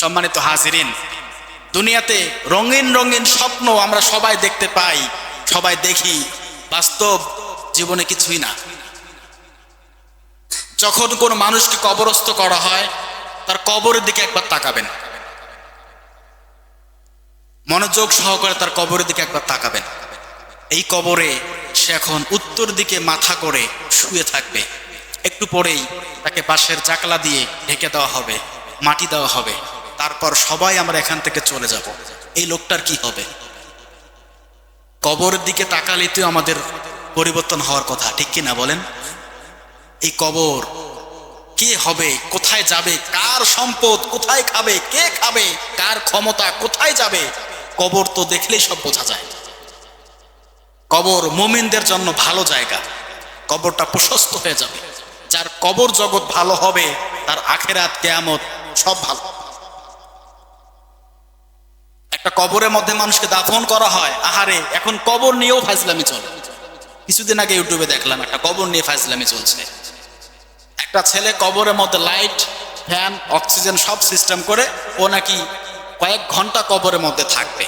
সম্মানিত হাজিরিন, দুনিয়াতে রঙিন রঙিন স্বপ্ন আমরা সবাই দেখতে পাই, সবাই দেখি, বাস্তব জীবনে কিছুই না। যখন কোনো মানুষকে কবরস্থ করা হয়, তার কবরের দিকে একবার তাকাবেন, মনোযোগ সহকারে তার কবরের দিকে একবার তাকাবেন। এই কবরে সে এখন উত্তর দিকে মাথা করে শুয়ে থাকবে। একটু পরেই তাকে বাঁশের চাকলা দিয়ে ঢেকে দেওয়া হবে, মাটি দেওয়া হবে, তারপর সবাই আমরা এখান থেকে চলে যাব। এই লোকটার কি হবে? কবরের দিকে তাকালে তো আমাদের পরিবর্তন হওয়ার কথা, ঠিক কি না বলেন? এই কবর কে হবে, কোথায় যাবে, কার সম্পদ কোথায় খাবে, কে খাবে, কার ক্ষমতা কোথায় যাবে, কবর তো দেখলেই সব বোঝা যায়। কবর মুমিনদের জন্য ভালো জায়গা, কবরটা প্রশস্ত হয়ে যাবে। যার কবর জগৎ ভালো হবে, তার আখেরাত কিয়ামত সব ভালো। একটা কবরের মধ্যে মানুষকে দাফন করা হয়, আহারে এখন কবর নিয়েও ফাজলামি চলে। কিছুদিন আগে ইউটিউবে দেখলাম একটা কবর নিয়ে ফাজলামি চলছে। একটা ছেলে কবরের মধ্যে লাইট, ফ্যান, অক্সিজেন সব সিস্টেম করে ও নাকি কয়েক ঘন্টা কবরের মধ্যে থাকবে।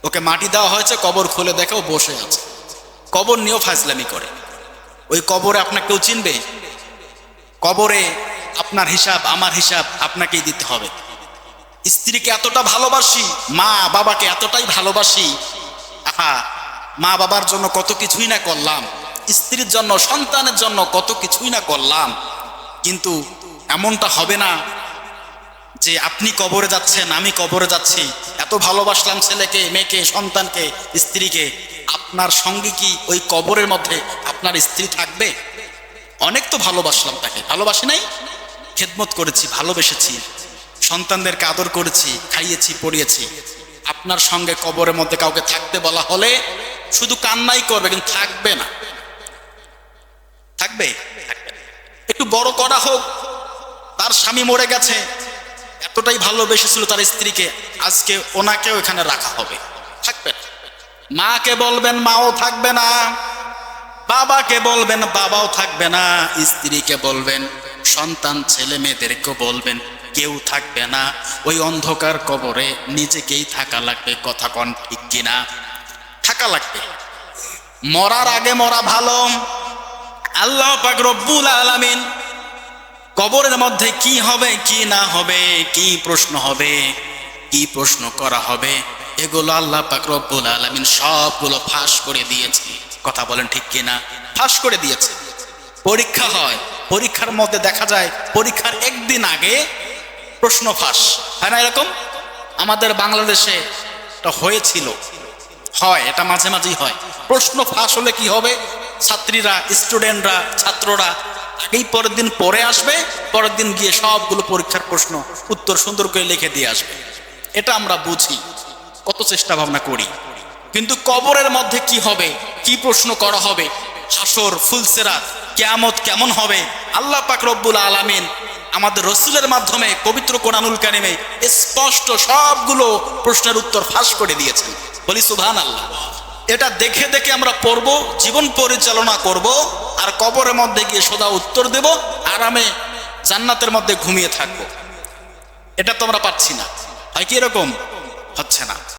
ওকে মাটি দেওয়া হয়েছে, কবর খুলে দেখে ও বসে আছে। কবর নিয়েও ফাজলামি করে। ওই কবরে আপনাকে কেউ চিনবে? কবরে আপনার হিসাব, আমার হিসাব আপনাকেই দিতে হবে। স্ত্রীকে এতটা ভালোবাসি, মা বাবাকে এতটাই ভালোবাসি, আহা মা বাবার জন্য কত কিছুই না করলাম, স্ত্রীর জন্য, সন্তানের জন্য কত কিছুই না করলাম, কিন্তু এমনটা হবে না যে আপনি কবরে যাচ্ছেন, আমি কবরে যাচ্ছি, এত ভালোবাসলাম ছেলেকে, মেয়েকে, সন্তানকে, স্ত্রীকে, আপনার সঙ্গে কি ওই কবরের মধ্যে আপনার স্ত্রী থাকবে? অনেক তো ভালোবাসলাম তাকে, ভালোবাসি নাই? খেদমত করেছি, ভালোবেসেছি, সন্তানদেরকে আদর করেছি, খাইয়েছি, পড়িয়েছি। আপনার সঙ্গে কবরের মধ্যে কাউকে থাকতে বলা হলে শুধু কান্নাই করবে, কিন্তু থাকবে না। থাকবে? একটু বড় করা হোক, তার স্বামী মরে গেছে, এতটাই ভালোবেসেছিল তার স্ত্রীকে, আজকে ওনাকেও এখানে রাখা হবে, থাকবে না। মাকে বলবেন, মাও থাকবে না। বাবাকে বলবেন, বাবাও থাকবে না। স্ত্রীকে বলবেন, সন্তান ছেলে মেয়েদেরকেও বলবেন, কেউ থাকবে না। ওই অন্ধকার কবরে নিজেকেই থাকা লাগবে। কথা কন ঠিক কিনা? থাকা লাগবে। মরার আগে মরা ভালো। আল্লাহ পাক রব্বুল আলামিন কবরের মধ্যে কি হবে, কি না হবে, কি প্রশ্ন হবে, কি প্রশ্ন করা হবে, এগুলো আল্লাহ পাক রব্বুল আলামিন সবগুলো ফাঁস করে দিয়েছে। কথা বলেন ঠিক কিনা? ফাঁস করে দিয়েছে। পরীক্ষা হয়, পরীক্ষার মধ্যে দেখা যায় পরীক্ষার একদিন আগে প্রশ্ন ফাঁস হয় না? এরকম আমাদের বাংলাদেশে এটা হয়েছিল, হয়, এটা মাঝে মাঝেই হয়। প্রশ্ন ফাঁস হলে কি হবে? ছাত্রীরা, স্টুডেন্টরা, ছাত্ররা আগেই পরের দিন পড়ে আসবে, পরের দিন গিয়ে সবগুলো পরীক্ষার প্রশ্ন উত্তর সুন্দর করে লিখে দিয়ে আসবে। এটা আমরা বুঝি, কত চেষ্টা ভাবনা করি, কিন্তু কবরের মধ্যে কি হবে, কি প্রশ্ন করা হবে, হাসর, ফুলসেরাত, কিয়ামত কেমন হবে, আল্লাহ পাক রব্বুল আলামিন আমাদের রসুলের মাধ্যমে পবিত্র কোরআনুল কারিমে স্পষ্ট সবগুলো প্রশ্নের উত্তর ফাঁস করে দিয়েছেন। বলি সুবহানাল্লাহ। এটা দেখে দেখে আমরা পড়বো, জীবন পরিচালনা করব, আর কবরের মধ্যে গিয়ে সোজা উত্তর দেব, আরামে জান্নাতের মধ্যে ঘুমিয়ে থাকবো। এটা তো আমরা পাচ্ছি না। হয় কি এরকম? হচ্ছে না।